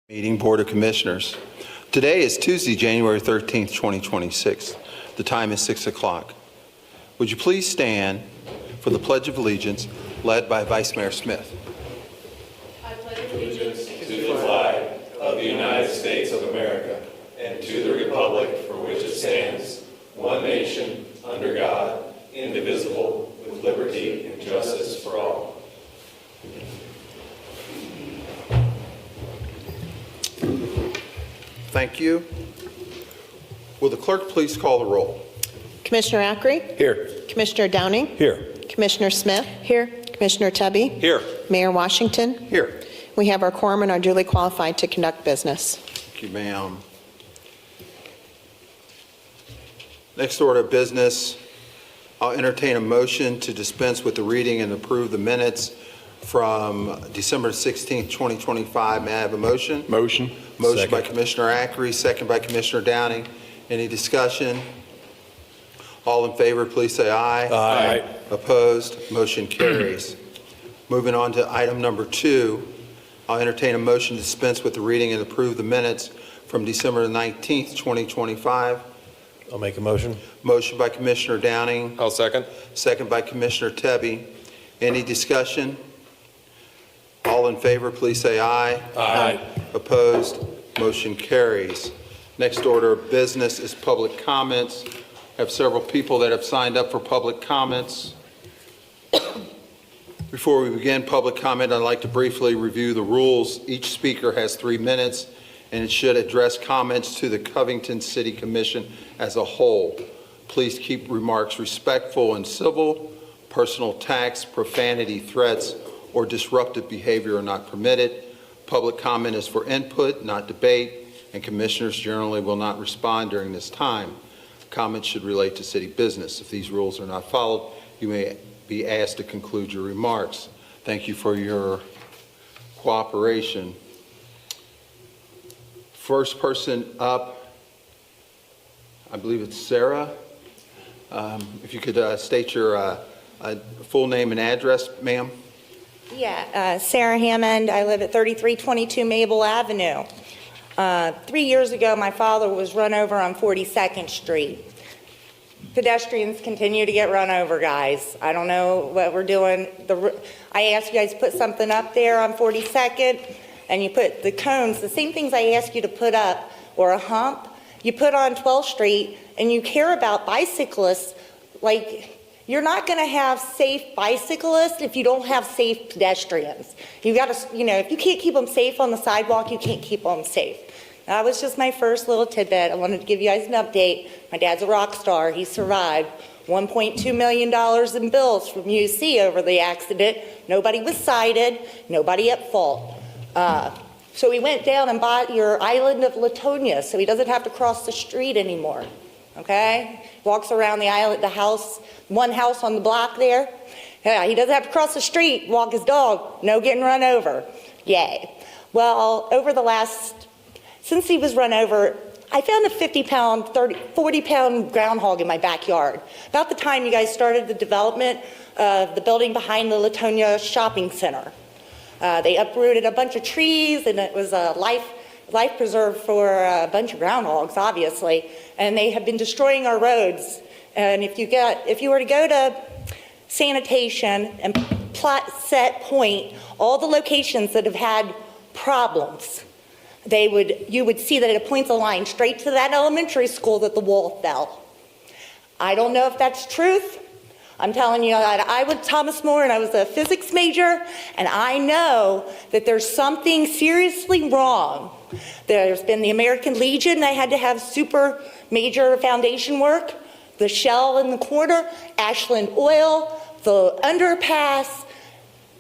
Meeting Board of Commissioners. Today is Tuesday, January 13th, 2026. The time is 6 o'clock. Would you please stand for the Pledge of Allegiance led by Vice Mayor Smith? I pledge allegiance to the flag of the United States of America and to the republic for which it stands, one nation, under God, indivisible, with liberty and justice for all. Thank you. Will the clerk please call the roll? Commissioner Ackrey? Here. Commissioner Downing? Here. Commissioner Smith? Here. Commissioner Tubby? Here. Mayor Washington? Here. We have our quorum and are duly qualified to conduct business. Thank you, ma'am. Next order of business, I'll entertain a motion to dispense with the reading and approve the minutes from December 16th, 2025. May I have a motion? Motion. Motion by Second. Commissioner Ackrey, second by Commissioner Downing. Any discussion? All in favor, please say aye. Aye. Opposed? Motion carries. Moving on to item number 2, I'll entertain a motion to dispense with the reading and approve the minutes from December 19th, 2025. I'll make a motion. Motion by Commissioner Downing, I'll second. second by Commissioner Tebby. Any discussion? All in favor, please say aye. Aye. Opposed? Motion carries. Next order of business is public comments. I have several people that have signed up for public comments. Before we begin public comment, I'd like to briefly review the rules. Each speaker has 3 minutes, and it should address comments to the Covington City Commission as a whole. Please keep remarks respectful and civil. Personal attacks, profanity, threats, or disruptive behavior are not permitted. Public comment is for input, not debate, and commissioners generally will not respond during this time. Comments should relate to city business. If these rules are not followed, you may be asked to conclude your remarks. Thank you for your cooperation. First person up, I believe it's Sarah. If you could state your full name and address, ma'am. Yeah, Sarah Hammond. I live at 3322 Mabel Avenue. 3 years ago, my father was run over on 42nd Street. Pedestrians continue to get run over, guys. I don't know what we're doing. I asked you guys to put something up there on 42nd, and you put the cones, the same things I asked you to put up, or a hump, you put on 12th Street, and you care about bicyclists. Like, you're not going to have safe bicyclists if you don't have safe pedestrians. You got to, if you can't keep them safe on the sidewalk, you can't keep them safe. That was just my first little tidbit. I wanted to give you guys an update. My dad's a rock star. He survived. $1.2 million in bills from UC over the accident. Nobody was cited. Nobody at fault. So we went down and bought your island of Latonia so he doesn't have to cross the street anymore. Okay? Walks around the island, the house, one house on the block there. Yeah, he doesn't have to cross the street, walk his dog. No getting run over. Yay. Well, since he was run over, I found a 50-pound, 40-pound groundhog in my backyard. About the time you guys started the development of the building behind the Latonia Shopping Center. They uprooted a bunch of trees, and it was a life preserve for a bunch of groundhogs, obviously. And they have been destroying our roads. And if you were to go to sanitation and set point all the locations that have had problems, you would see that it points a line straight to that elementary school that the wall fell. I don't know if that's truth. I'm telling you that I went to Thomas More and I was a physics major, and I know that there's something seriously wrong. There's been the American Legion. They had to have super major foundation work. The shell in the corner, Ashland Oil, the underpass.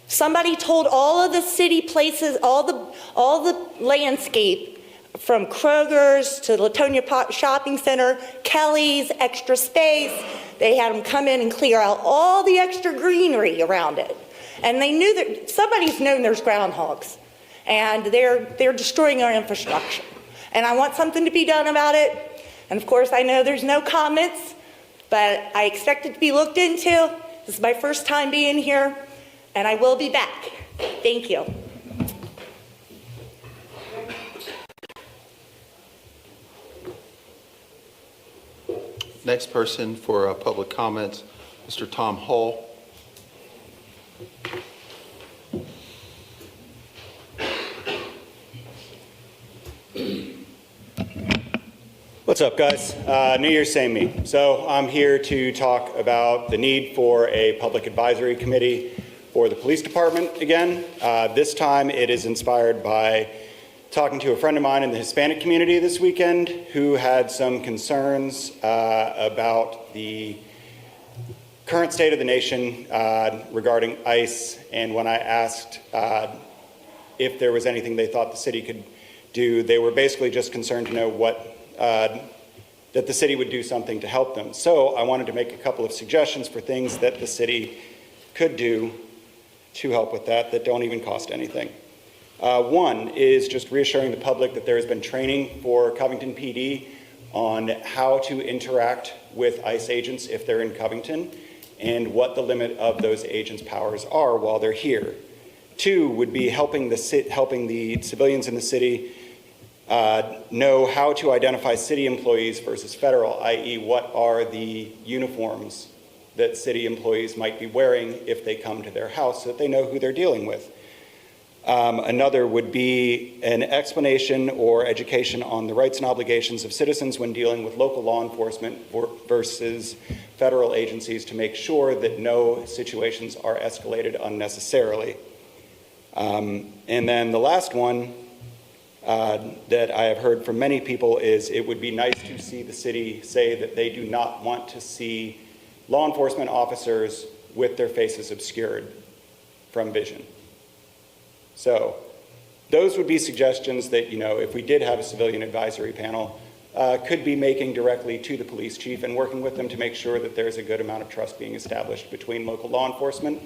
Somebody told all of the city places, all the landscape, from Kroger's to Latonia Shopping Center, Kelly's, Extra Space, they had them come in and clear out all the extra greenery around it. And they knew that somebody's known there's groundhogs, and they're destroying our infrastructure. And I want something to be done about it. And of course, I know there's no comments, but I expect it to be looked into. This is my first time being here, and I will be back. Thank you. Next person for public comments, Mr. Tom Hull. What's up, guys? New Year's, same me. So I'm here to talk about the need for a public advisory committee for the police department again. This time it is inspired by talking to a friend of mine in the Hispanic community this weekend who had some concerns about the current state of the nation regarding ICE. And when I asked if there was anything they thought the city could do, they were basically just concerned to know that the city would do something to help them. So I wanted to make a couple of suggestions for things that the city could do to help with that don't even cost anything. One is just reassuring the public that there has been training for Covington PD on how to interact with ICE agents if they're in Covington and what the limit of those agents' powers are while they're here. Two would be helping the civilians in the city know how to identify city employees versus federal, i.e. what are the uniforms that city employees might be wearing if they come to their house so that they know who they're dealing with. Another would be an explanation or education on the rights and obligations of citizens when dealing with local law enforcement versus federal agencies to make sure that no situations are escalated unnecessarily. And then the last one that I have heard from many people is it would be nice to see the city say that they do not want to see law enforcement officers with their faces obscured from vision. So those would be suggestions that, if we did have a civilian advisory panel, could be making directly to the police chief and working with them to make sure that there's a good amount of trust being established between local law enforcement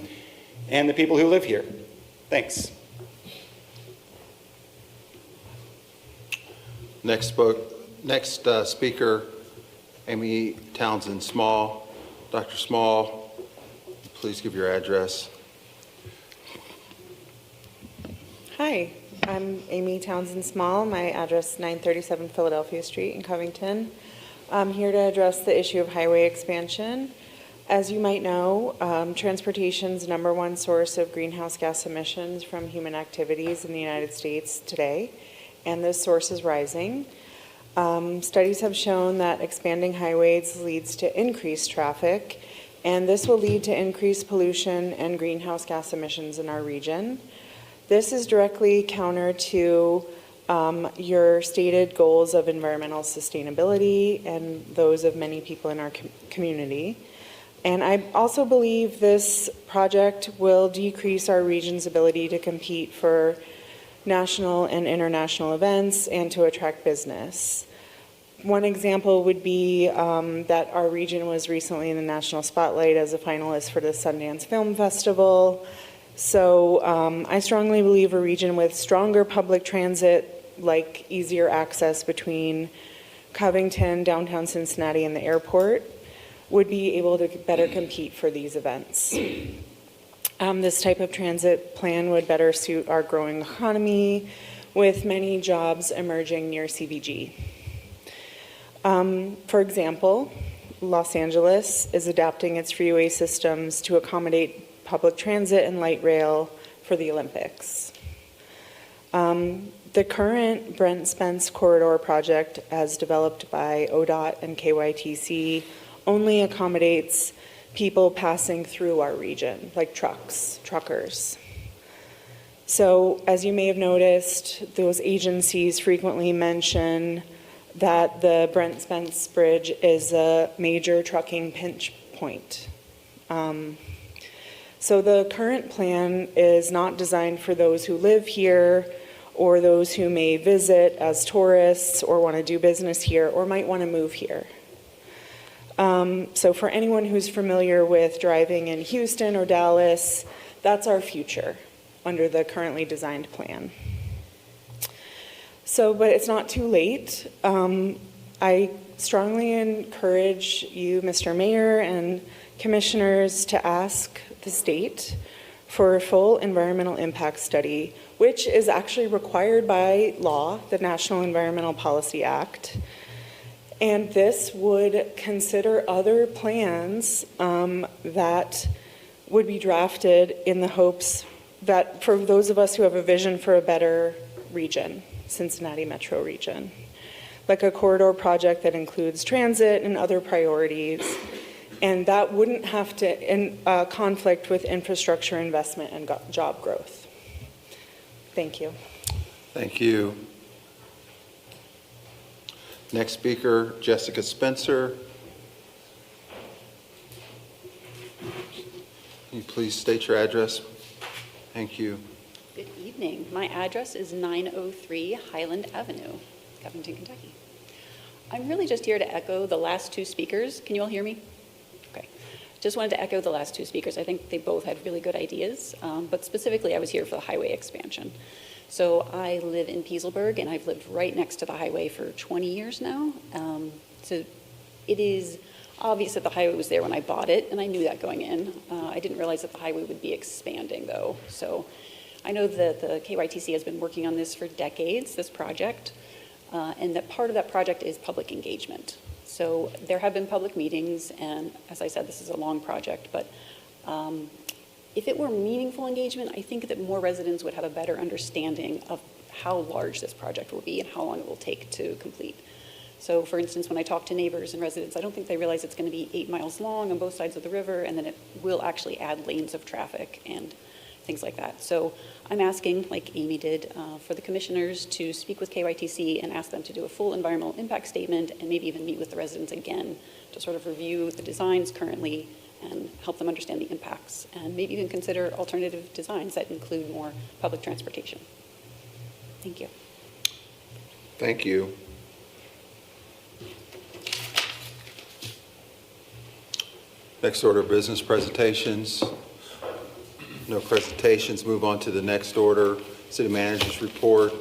and the people who live here. Thanks. Next speaker, Amy Townsend Small. Dr. Small, please give your address. Hi, I'm Amy Townsend Small. My address is 937 Philadelphia Street in Covington. I'm here to address the issue of highway expansion. As you might know, transportation's #1 source of greenhouse gas emissions from human activities in the United States today, and this source is rising. Studies have shown that expanding highways leads to increased traffic, and this will lead to increased pollution and greenhouse gas emissions in our region. This is directly counter to your stated goals of environmental sustainability and those of many people in our community. And I also believe this project will decrease our region's ability to compete for national and international events and to attract business. One example would be that our region was recently in the national spotlight as a finalist for the Sundance Film Festival. So I strongly believe a region with stronger public transit, like easier access between Covington, downtown Cincinnati, and the airport, would be able to better compete for these events. This type of transit plan would better suit our growing economy, with many jobs emerging near CVG. For example, Los Angeles is adapting its freeway systems to accommodate public transit and light rail for the Olympics. The current Brent Spence Corridor project, as developed by ODOT and KYTC, only accommodates people passing through our region, like truckers. So, as you may have noticed, those agencies frequently mention that the Brent Spence Bridge is a major trucking pinch point. So the current plan is not designed for those who live here or those who may visit as tourists or want to do business here or might want to move here. So for anyone who's familiar with driving in Houston or Dallas, that's our future under the currently designed plan. So, but it's not too late. I strongly encourage you, Mr. Mayor and commissioners, to ask the state for a full environmental impact study, which is actually required by law, the National Environmental Policy Act. And this would consider other plans that would be drafted in the hopes that for those of us who have a vision for a better region, Cincinnati metro region, like a corridor project that includes transit and other priorities, and that wouldn't have to conflict with infrastructure investment and job growth. Thank you. Thank you. Next speaker, Jessica Spencer. Can you please state your address? Thank you. Good evening. My address is 903 Highland Avenue, Covington, Kentucky. I'm really just here to echo the last two speakers. Can you all hear me? Okay. Just wanted to echo the last two speakers. I think they both had really good ideas, but specifically I was here for the highway expansion. So I live in Pieselburg, and I've lived right next to the highway for 20 years now. So it is obvious that the highway was there when I bought it, and I knew that going in. I didn't realize that the highway would be expanding, though. So I know that the KYTC has been working on this for decades, this project, and that part of that project is public engagement. So there have been public meetings, and as I said, this is a long project, but if it were meaningful engagement, I think that more residents would have a better understanding of how large this project will be and how long it will take to complete. So for instance, when I talk to neighbors and residents, I don't think they realize it's going to be 8 miles long on both sides of the river, and then it will actually add lanes of traffic and things like that. So I'm asking, like Amy did, for the commissioners to speak with KYTC and ask them to do a full environmental impact statement and maybe even meet with the residents again to sort of review the designs currently and help them understand the impacts, and maybe even consider alternative designs that include more public transportation. Thank you. Thank you. Next order of business, presentations. No presentations. Move on to the next order, city manager's report.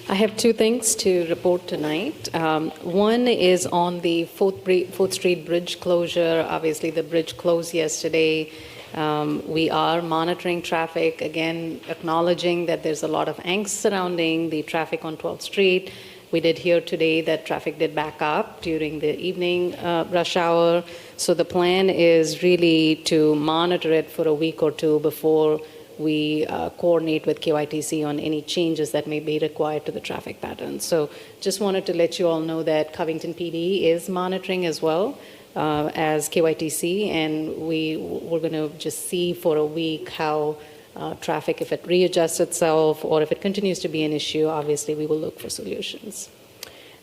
I have two things to report tonight. One is on the 4th Street Bridge closure. Obviously, the bridge closed yesterday. We are monitoring traffic, again, acknowledging that there's a lot of angst surrounding the traffic on 12th Street. We did hear today that traffic did back up during the evening rush hour. So the plan is really to monitor it for a week or two before we coordinate with KYTC on any changes that may be required to the traffic pattern. So just wanted to let you all know that Covington PD is monitoring as well as KYTC, and we're going to just see for a week how traffic, if it readjusts itself or if it continues to be an issue, obviously we will look for solutions.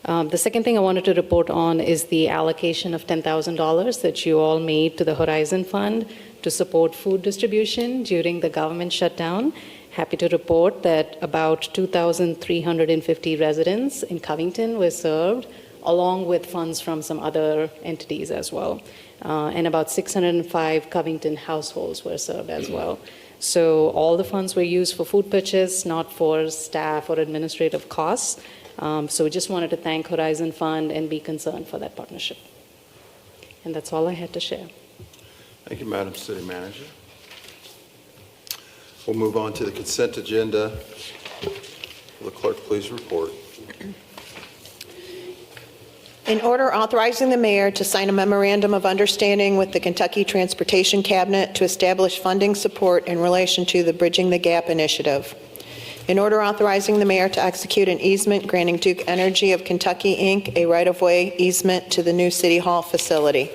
The second thing I wanted to report on is the allocation of $10,000 that you all made to the Horizon Fund to support food distribution during the government shutdown. Happy to report that about 2,350 residents in Covington were served, along with funds from some other entities as well. And about 605 Covington households were served as well. So all the funds were used for food purchase, not for staff or administrative costs. So we just wanted to thank Horizon Fund and be concerned for that partnership. And that's all I had to share. Thank you, Madam City Manager. We'll move on to the consent agenda. Will the clerk please report? In order authorizing the mayor to sign a memorandum of understanding with the Kentucky Transportation Cabinet to establish funding support in relation to the Bridging the Gap initiative. In order authorizing the mayor to execute an easement granting Duke Energy of Kentucky, Inc. a right-of-way easement to the new City Hall facility.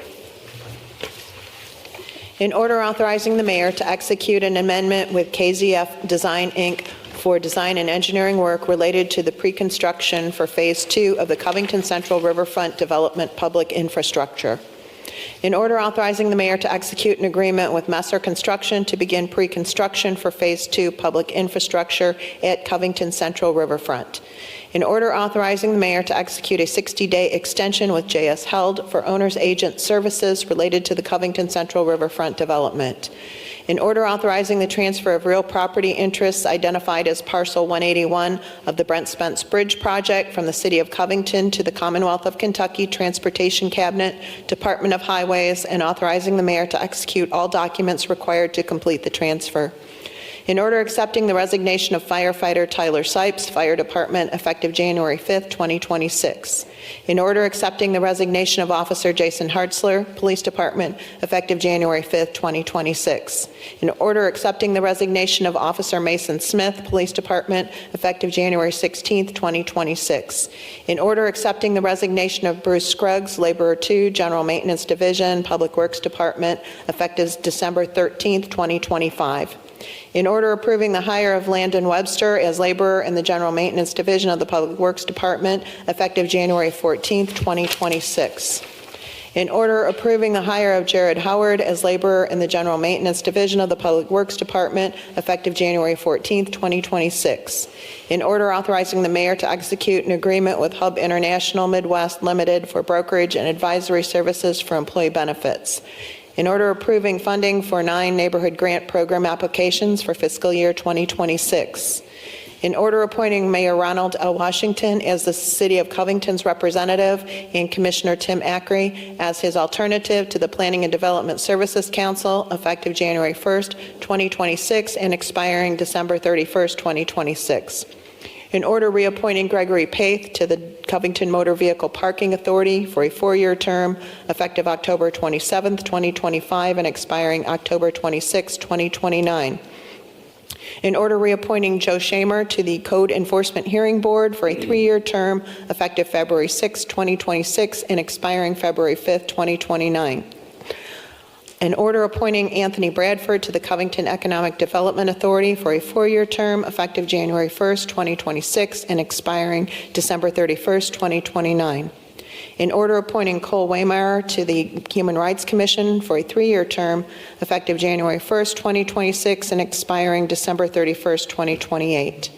In order authorizing the mayor to execute an amendment with KZF Design, Inc. for design and engineering work related to the pre-construction for Phase 2 of the Covington Central Riverfront Development Public Infrastructure. In order authorizing the mayor to execute an agreement with Messer Construction to begin pre-construction for Phase 2 public infrastructure at Covington Central Riverfront. In order authorizing the mayor to execute a 60-day extension with J.S. Held for owner's agent services related to the Covington Central Riverfront development. In order authorizing the transfer of real property interests identified as parcel 181 of the Brent Spence Bridge project from the City of Covington to the Commonwealth of Kentucky Transportation Cabinet, Department of Highways, and authorizing the mayor to execute all documents required to complete the transfer. In order accepting the resignation of firefighter Tyler Sipes, Fire Department, effective January 5th, 2026. In order accepting the resignation of Officer Jason Hartzler, Police Department, effective January 5th, 2026. In order accepting the resignation of Officer Mason Smith, Police Department, effective January 16th, 2026. In order accepting the resignation of Bruce Scruggs, Laborer 2, General Maintenance Division, Public Works Department, effective December 13th, 2025. In order approving the hire of Landon Webster as laborer in the General Maintenance Division of the Public Works Department, effective January 14th, 2026. In order approving the hire of Jared Howard as laborer in the General Maintenance Division of the Public Works Department, effective January 14th, 2026. In order authorizing the mayor to execute an agreement with Hub International Midwest Limited for brokerage and advisory services for employee benefits. In order approving funding for 9 neighborhood grant program applications for fiscal year 2026. In order appointing Mayor Ronald L. Washington as the City of Covington's representative and Commissioner Tim Ackrey as his alternative to the Planning and Development Services Council, effective January 1st, 2026, and expiring December 31st, 2026. In order reappointing Gregory Paith to the Covington Motor Vehicle Parking Authority for a 4-year term, effective October 27th, 2025, and expiring October 26th, 2029. In order reappointing Joe Shamer to the Code Enforcement Hearing Board for a 3-year term, effective February 6, 2026, and expiring February 5, 2029. In order appointing Anthony Bradford to the Covington Economic Development Authority for a 4-year term, effective January 1, 2026, and expiring December 31, 2029. In order appointing Cole Waymeyer to the Human Rights Commission for a 3-year term, effective January 1st, 2026, and expiring December 31st, 2028.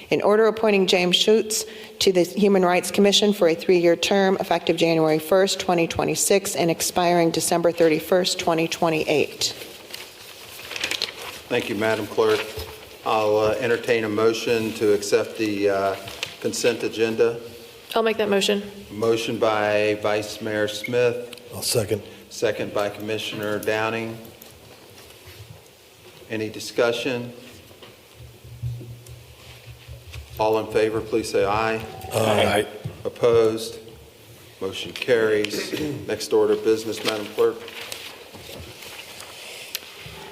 In order appointing James Schutz to the Human Rights Commission for a 3-year term, effective January 1st, 2026, and expiring December 31st, 2028. Thank you, Madam Clerk. I'll entertain a motion to accept the consent agenda. I'll make that motion. Motion by Vice Mayor Smith, I'll second. second by Commissioner Downing. Any discussion? All in favor, please say aye. Aye. Opposed? Motion carries. Next order of business, Madam Clerk.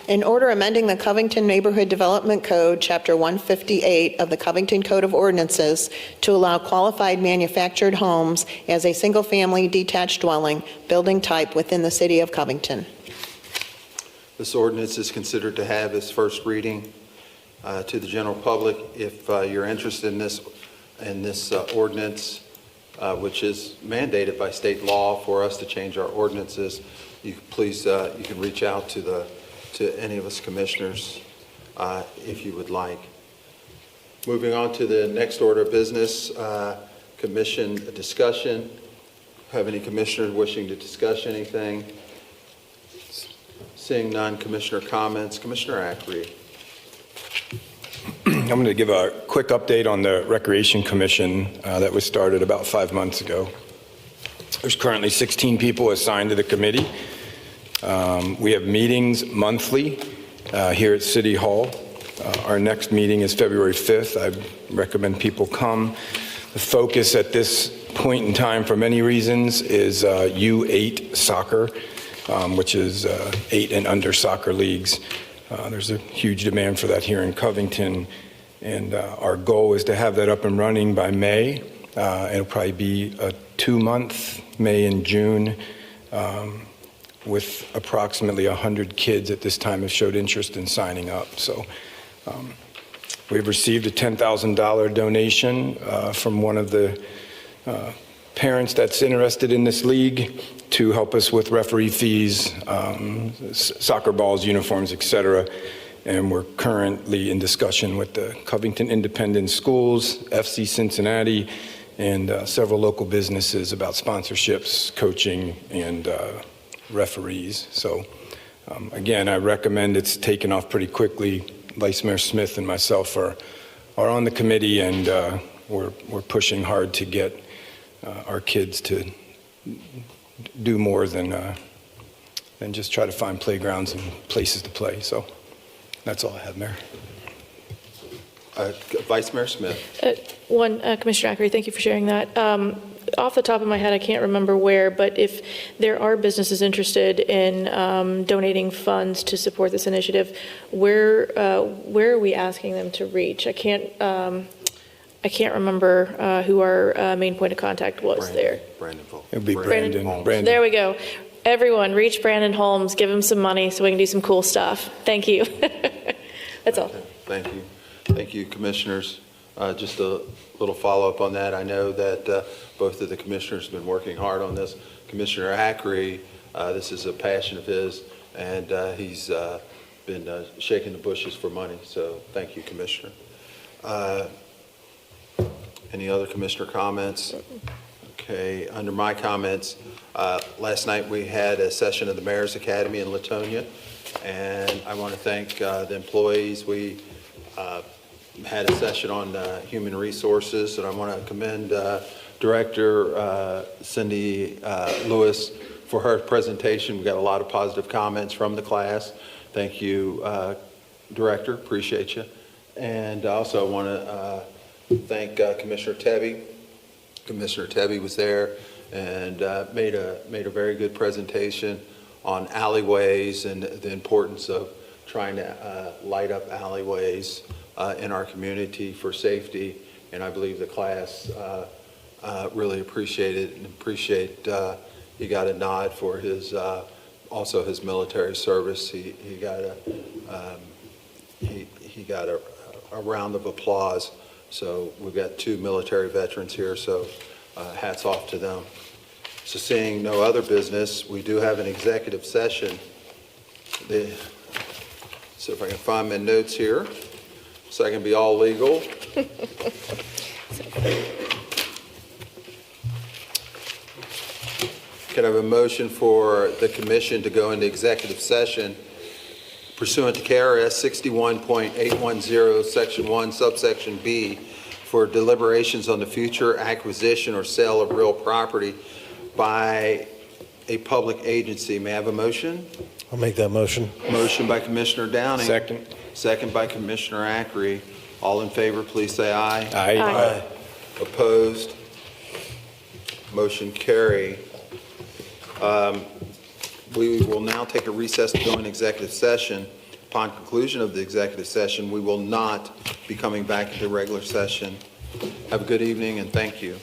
In order amending the Covington Neighborhood Development Code, Chapter 158 of the Covington Code of Ordinances to allow qualified manufactured homes as a single-family detached dwelling, building type within the city of Covington. This ordinance is considered to have its first reading to the general public. If you're interested in this ordinance, which is mandated by state law for us to change our ordinances, you can reach out to any of us commissioners if you would like. Moving on to the next order of business, commission discussion. Have any commissioners wishing to discuss anything? Seeing none, commissioner comments. Commissioner Ackrey. I'm going to give a quick update on the Recreation Commission that was started about 5 months ago. There's currently 16 people assigned to the committee. We have meetings monthly here at City Hall. Our next meeting is February 5th. I recommend people come. The focus at this point in time, for many reasons, is U8 soccer, which is 8 and under soccer leagues. There's a huge demand for that here in Covington, and our goal is to have that up and running by May. It'll probably be a 2-month, May and June, with approximately 100 kids at this time have showed interest in signing up. So we've received a $10,000 donation from one of the parents that's interested in this league to help us with referee fees, soccer balls, uniforms, etc. And we're currently in discussion with the Covington Independent Schools, FC Cincinnati, and several local businesses about sponsorships, coaching, and referees. So again, I recommend it's taken off pretty quickly. Vice Mayor Smith and myself are on the committee, and we're pushing hard to get our kids to do more than just try to find playgrounds and places to play. So that's all I have, Mayor. Vice Mayor Smith. Commissioner Ackery, thank you for sharing that. Off the top of my head, I can't remember where, but if there are businesses interested in donating funds to support this initiative, where are we asking them to reach? I can't remember who our main point of contact was there. Brandon Volk. It'll be Brandon. Brandon. There we go. Everyone, reach Brandon Holmes, give him some money so we can do some cool stuff. Thank you. That's all. Thank you. Thank you, commissioners. Just a little follow-up on that. I know that both of the commissioners have been working hard on this. Commissioner Ackery, this is a passion of his, and he's been shaking the bushes for money. So thank you, Commissioner. Any other commissioner comments? Okay, under my comments, last night we had a session of the Mayor's Academy in Latonia, and I want to thank the employees. We had a session on human resources, and I want to commend Director Cindy Lewis for her presentation. We got a lot of positive comments from the class. Thank you, Director. Appreciate you. And also I want to thank Commissioner Tebby. Commissioner Tebby was there and made a very good presentation on alleyways and the importance of trying to light up alleyways in our community for safety. And I believe the class really appreciated it and appreciate he got a nod for his also his military service. He got a round of applause. So we've got 2 military veterans here, so hats off to them. So seeing no other business, we do have an executive session. So if I can find my notes here, so I can be all legal. Can I have a motion for the commission to go into executive session pursuant to KRS 61.810, Section 1, subsection B, for deliberations on the future acquisition or sale of real property by a public agency? May I have a motion? I'll make that motion. Motion by Commissioner Downing. Second. Second by Commissioner Ackery. All in favor, please say aye. Aye. Opposed? Motion carry. We will now take a recess to go in executive session. Upon conclusion of the executive session, we will not be coming back into regular session. Have a good evening and thank you.